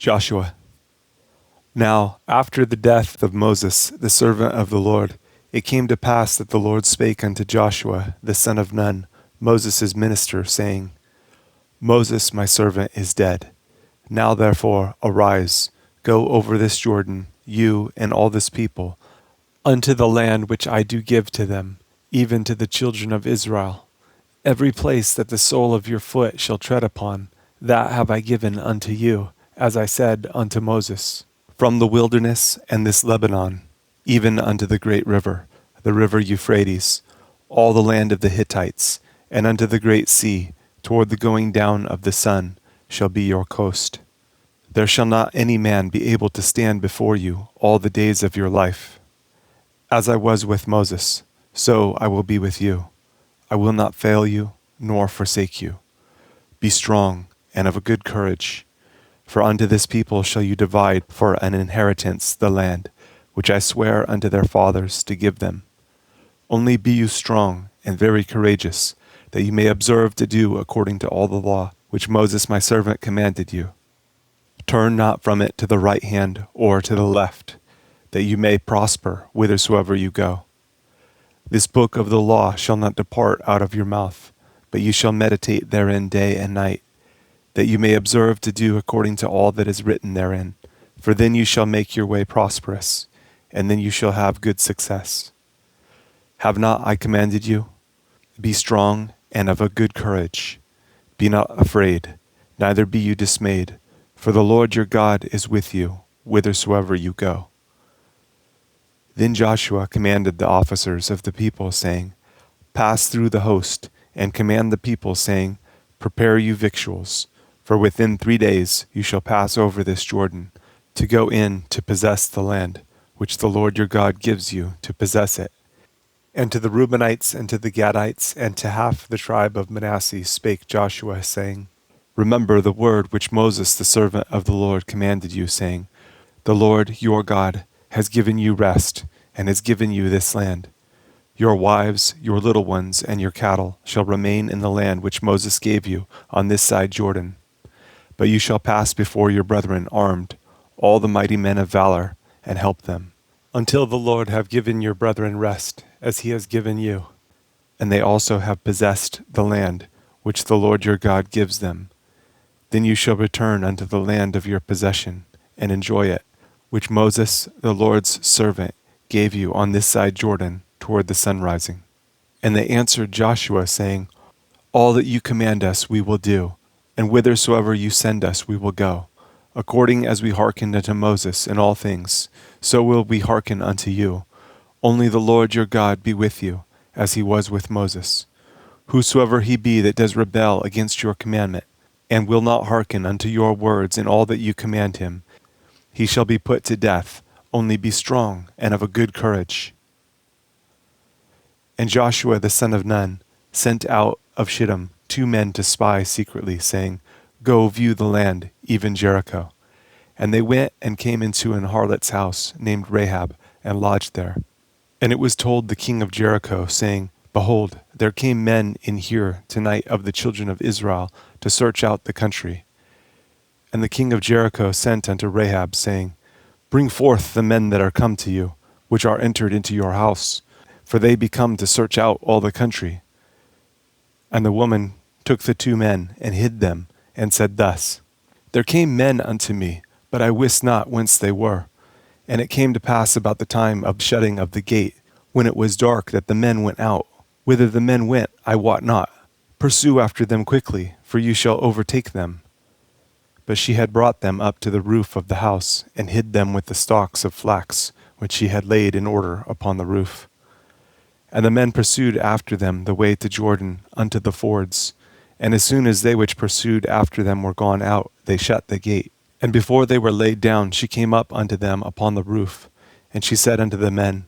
Joshua. Now, after the death of Moses, the servant of the Lord, it came to pass that the Lord spake unto Joshua, the son of Nun, Moses' minister, saying, Moses, my servant, is dead. Now therefore arise, go over this Jordan, you and all this people, unto the land which I do give to them, even to the children of Israel. Every place that the sole of your foot shall tread upon, that have I given unto you, as I said unto Moses, from the wilderness and this Lebanon, even unto the great river, the river Euphrates, all the land of the Hittites, and unto the great sea, toward the going down of the sun, shall be your coast. There shall not any man be able to stand before you all the days of your life. As I was with Moses, so I will be with you. I will not fail you, nor forsake you. Be strong and of a good courage. For unto this people shall you divide for an inheritance the land, which I swear unto their fathers to give them. Only be you strong and very courageous, that you may observe to do according to all the law which Moses my servant commanded you. Turn not from it to the right hand or to the left, that you may prosper whithersoever you go. This book of the law shall not depart out of your mouth, but you shall meditate therein day and night, that you may observe to do according to all that is written therein. For then you shall make your way prosperous, and then you shall have good success. Have not I commanded you? Be strong and of a good courage. Be not afraid, neither be you dismayed, for the Lord your God is with you, whithersoever you go. Then Joshua commanded the officers of the people, saying, Pass through the host, and command the people, saying, Prepare you victuals, for within 3 days you shall pass over this Jordan, to go in to possess the land, which the Lord your God gives you to possess it. And to the Reubenites, and to the Gadites, and to half the tribe of Manasseh spake Joshua, saying, Remember the word which Moses the servant of the Lord commanded you, saying, The Lord your God has given you rest, and has given you this land. Your wives, your little ones, and your cattle shall remain in the land which Moses gave you on this side Jordan. But you shall pass before your brethren armed, all the mighty men of valor, and help them, until the Lord have given your brethren rest, as he has given you. And they also have possessed the land which the Lord your God gives them. Then you shall return unto the land of your possession, and enjoy it, which Moses, the Lord's servant, gave you on this side Jordan, toward the sun rising. And they answered Joshua, saying, All that you command us we will do, and whithersoever you send us we will go. According as we hearkened unto Moses in all things, so will we hearken unto you. Only the Lord your God be with you, as he was with Moses. Whosoever he be that does rebel against your commandment, and will not hearken unto your words in all that you command him, he shall be put to death. Only be strong and of a good courage. And Joshua the son of Nun sent out of Shittim 2 men to spy secretly, saying, Go view the land, even Jericho. And they went and came into an harlot's house named Rahab, and lodged there. And it was told the king of Jericho, saying, Behold, there came men in here tonight of the children of Israel to search out the country. And the king of Jericho sent unto Rahab, saying, Bring forth the men that are come to you, which are entered into your house, for they be come to search out all the country. And the woman took the 2 men, and hid them, and said thus, There came men unto me, but I wist not whence they were. And it came to pass about the time of shutting of the gate, when it was dark, that the men went out. Whither the men went, I wot not. Pursue after them quickly, for you shall overtake them. But she had brought them up to the roof of the house, and hid them with the stalks of flax, which she had laid in order upon the roof. And the men pursued after them the way to Jordan unto the fords. And as soon as they which pursued after them were gone out, they shut the gate. And before they were laid down, she came up unto them upon the roof. And she said unto the men,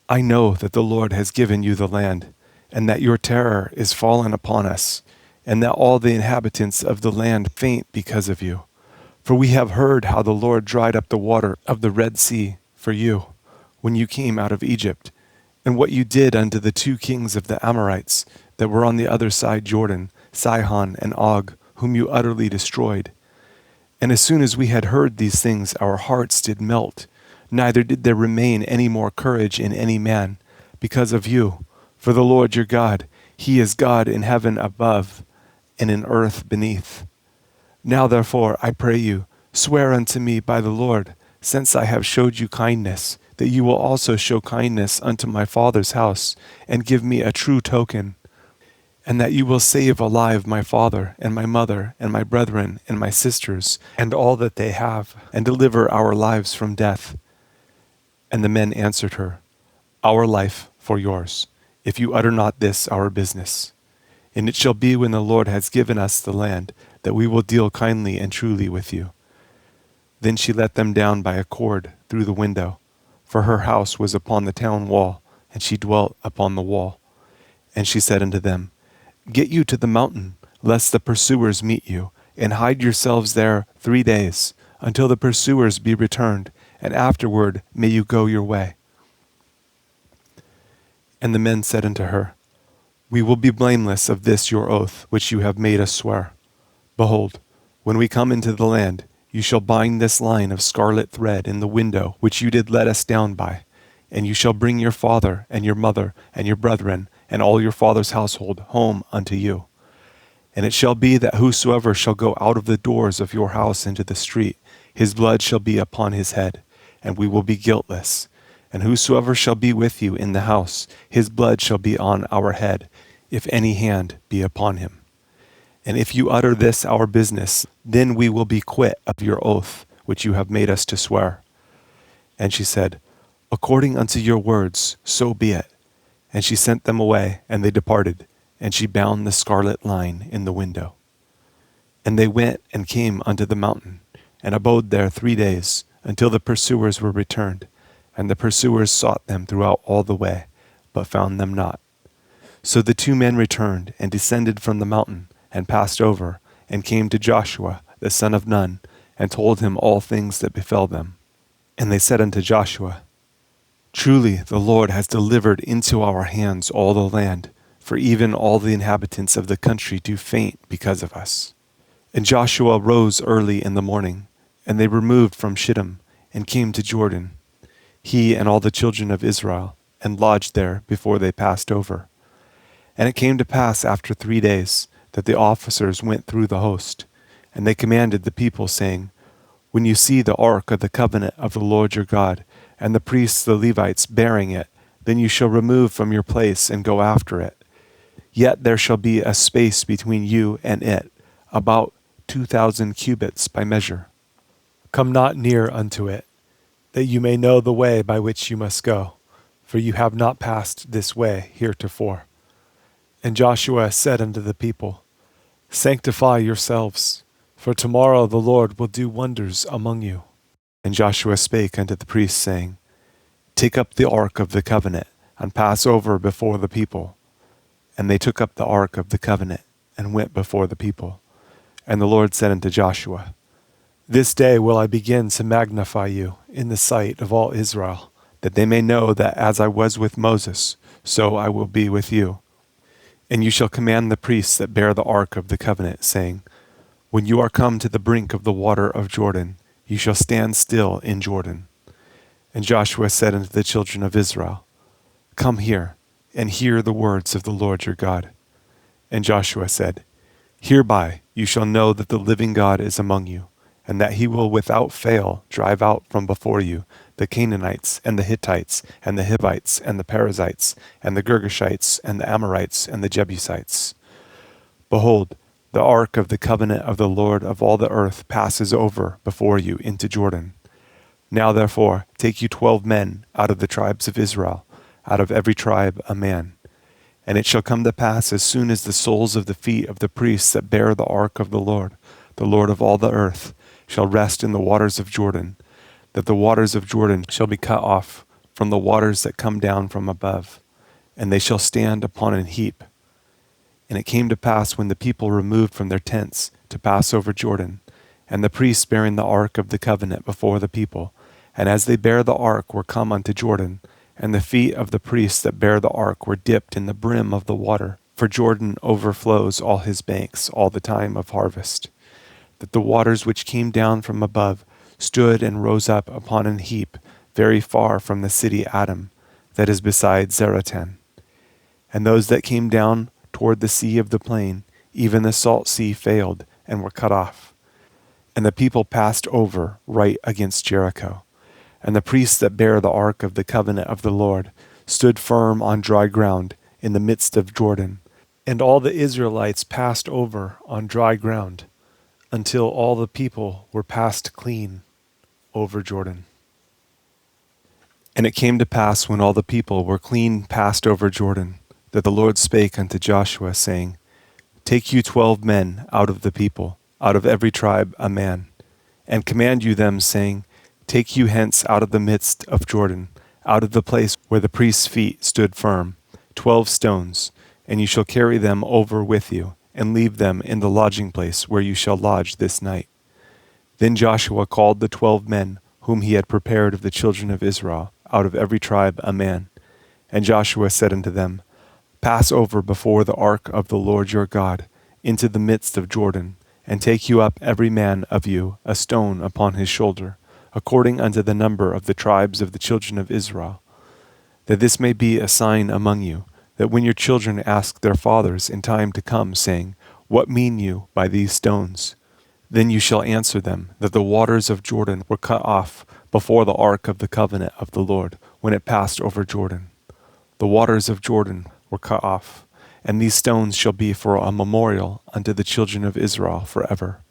I know that the Lord has given you the land, and that your terror is fallen upon us, and that all the inhabitants of the land faint because of you. For we have heard how the Lord dried up the water of the Red Sea for you, when you came out of Egypt, and what you did unto the 2 kings of the Amorites that were on the other side Jordan, Sihon and Og, whom you utterly destroyed. And as soon as we had heard these things, our hearts did melt, neither did there remain any more courage in any man, because of you. For the Lord your God, he is God in heaven above, and in earth beneath. Now therefore, I pray you, swear unto me by the Lord, since I have showed you kindness, that you will also show kindness unto my father's house, and give me a true token, and that you will save alive my father, and my mother, and my brethren, and my sisters, and all that they have, and deliver our lives from death. And the men answered her, Our life for yours, if you utter not this our business. And it shall be when the Lord has given us the land, that we will deal kindly and truly with you. Then she let them down by a cord through the window, for her house was upon the town wall, and she dwelt upon the wall. And she said unto them, Get you to the mountain, lest the pursuers meet you, and hide yourselves there 3 days, until the pursuers be returned, and afterward may you go your way. And the men said unto her, We will be blameless of this your oath, which you have made us swear. Behold, when we come into the land, you shall bind this line of scarlet thread in the window which you did let us down by, and you shall bring your father and your mother and your brethren and all your father's household home unto you. And it shall be that whosoever shall go out of the doors of your house into the street, his blood shall be upon his head, and we will be guiltless. And whosoever shall be with you in the house, his blood shall be on our head, if any hand be upon him. And if you utter this our business, then we will be quit of your oath, which you have made us to swear. And she said, According unto your words, so be it. And she sent them away, and they departed, and she bound the scarlet line in the window. And they went and came unto the mountain, and abode there 3 days, until the pursuers were returned. And the pursuers sought them throughout all the way, but found them not. So the 2 men returned, and descended from the mountain, and passed over, and came to Joshua the son of Nun, and told him all things that befell them. And they said unto Joshua, Truly the Lord has delivered into our hands all the land, for even all the inhabitants of the country do faint because of us. And Joshua rose early in the morning, and they removed from Shittim, and came to Jordan, he and all the children of Israel, and lodged there before they passed over. And it came to pass after 3 days, that the officers went through the host, and they commanded the people, saying, When you see the ark of the covenant of the Lord your God, and the priests the Levites bearing it, then you shall remove from your place and go after it. Yet there shall be a space between you and it, about 2,000 cubits by measure. Come not near unto it, that you may know the way by which you must go, for you have not passed this way heretofore. And Joshua said unto the people, Sanctify yourselves, for tomorrow the Lord will do wonders among you. And Joshua spake unto the priests, saying, Take up the ark of the covenant, and pass over before the people. And they took up the ark of the covenant, and went before the people. And the Lord said unto Joshua, This day will I begin to magnify you in the sight of all Israel, that they may know that as I was with Moses, so I will be with you. And you shall command the priests that bear the ark of the covenant, saying, When you are come to the brink of the water of Jordan, you shall stand still in Jordan. And Joshua said unto the children of Israel, Come here, and hear the words of the Lord your God. And Joshua said, Hereby you shall know that the living God is among you, and that he will without fail drive out from before you the Canaanites, and the Hittites, and the Hivites, and the Perizzites, and the Girgashites, and the Amorites, and the Jebusites. Behold, the ark of the covenant of the Lord of all the earth passes over before you into Jordan. Now therefore take you 12 men out of the tribes of Israel, out of every tribe a man. And it shall come to pass, as soon as the soles of the feet of the priests that bear the ark of the Lord of all the earth, shall rest in the waters of Jordan, that the waters of Jordan shall be cut off from the waters that come down from above, and they shall stand upon an heap. And it came to pass, when the people removed from their tents to pass over Jordan, and the priests bearing the ark of the covenant before the people, and as they bare the ark were come unto Jordan, and the feet of the priests that bear the ark were dipped in the brim of the water, for Jordan overflows all his banks all the time of harvest. that the waters which came down from above stood and rose up upon an heap very far from the city Adam, that is beside Zaratan. And those that came down toward the sea of the plain, even the salt sea, failed and were cut off. And the people passed over right against Jericho. And the priests that bare the ark of the covenant of the Lord stood firm on dry ground in the midst of Jordan. And all the Israelites passed over on dry ground, until all the people were passed clean over Jordan. And it came to pass, when all the people were clean passed over Jordan, that the Lord spake unto Joshua, saying, Take you 12 men out of the people, out of every tribe a man, and command you them, saying, Take you hence out of the midst of Jordan, out of the place where the priest's feet stood firm, 12 stones, and you shall carry them over with you, and leave them in the lodging place where you shall lodge this night. Then Joshua called the 12 men whom he had prepared of the children of Israel, out of every tribe a man. And Joshua said unto them, Pass over before the ark of the Lord your God into the midst of Jordan, and take you up every man of you a stone upon his shoulder, according unto the number of the tribes of the children of Israel, that this may be a sign among you, that when your children ask their fathers in time to come, saying, What mean you by these stones? Then you shall answer them, that the waters of Jordan were cut off before the ark of the covenant of the Lord, when it passed over Jordan. The waters of Jordan were cut off, and these stones shall be for a memorial unto the children of Israel forever.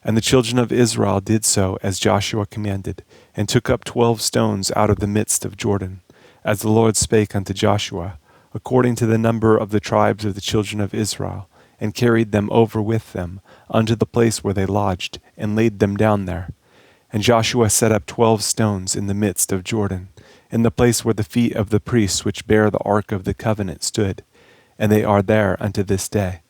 And the children of Israel did so as Joshua commanded, and took up 12 stones out of the midst of Jordan, as the Lord spake unto Joshua, according to the number of the tribes of the children of Israel, and carried them over with them unto the place where they lodged, and laid them down there. And Joshua set up 12 stones in the midst of Jordan, in the place where the feet of the priests which bear the ark of the covenant stood, and they are there unto this day.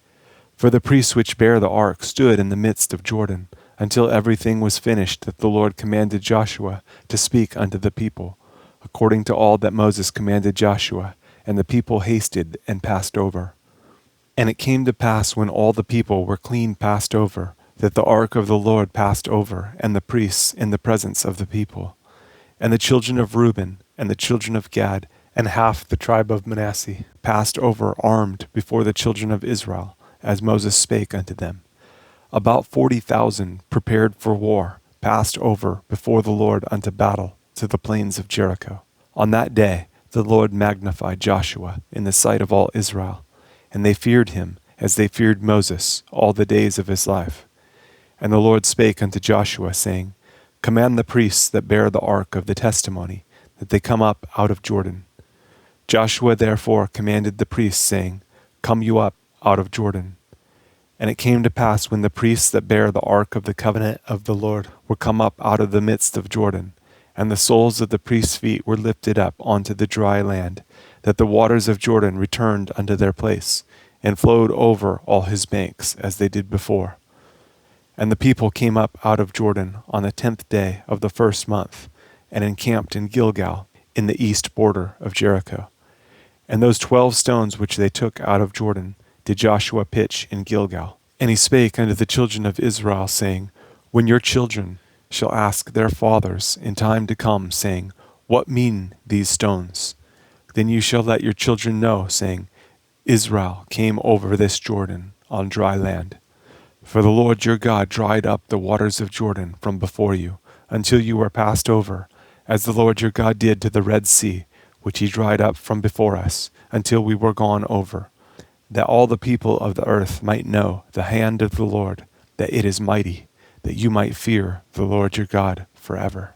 For the priests which bear the ark stood in the midst of Jordan, until everything was finished that the Lord commanded Joshua to speak unto the people, according to all that Moses commanded Joshua, and the people hasted and passed over. And it came to pass, when all the people were clean passed over, that the ark of the Lord passed over, and the priests in the presence of the people. And the children of Reuben, and the children of Gad, and half the tribe of Manasseh, passed over armed before the children of Israel, as Moses spake unto them. About 40,000 prepared for war passed over before the Lord unto battle to the plains of Jericho. On that day the Lord magnified Joshua in the sight of all Israel, and they feared him as they feared Moses all the days of his life. And the Lord spake unto Joshua, saying, Command the priests that bear the ark of the testimony, that they come up out of Jordan. Joshua therefore commanded the priests, saying, Come you up out of Jordan. And it came to pass, when the priests that bear the ark of the covenant of the Lord were come up out of the midst of Jordan, and the soles of the priests' feet were lifted up onto the dry land, that the waters of Jordan returned unto their place, and flowed over all his banks, as they did before. And the people came up out of Jordan on the 10th day of the first month, and encamped in Gilgal, in the east border of Jericho. And those 12 stones which they took out of Jordan did Joshua pitch in Gilgal. And he spake unto the children of Israel, saying, When your children shall ask their fathers in time to come, saying, What mean these stones? Then you shall let your children know, saying, Israel came over this Jordan on dry land. For the Lord your God dried up the waters of Jordan from before you, until you were passed over, as the Lord your God did to the Red Sea, which he dried up from before us, until we were gone over, that all the people of the earth might know the hand of the Lord, that it is mighty, that you might fear the Lord your God forever.